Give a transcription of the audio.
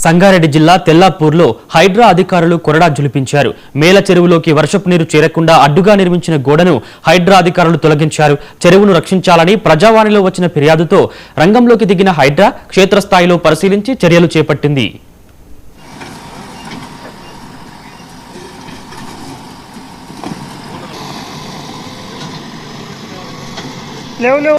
సంగారెడ్డి జిల్లా తెల్లాపూర్లో హైడ్రా అధికారులు కొరడా జులిపించారు. మేల చెరువులోకి వర్షపు నీరు చేరకుండా అడ్డుగా నిర్మించిన గోడను హైడ్రా అధికారులు తొలగించారు. చెరువును రక్షించాలని ప్రజావాణిలో వచ్చిన ఫిర్యాదుతో రంగంలోకి దిగిన హైడ్రా క్షేత్రస్థాయిలో పరిశీలించి చర్యలు చేపట్టింది. లేవు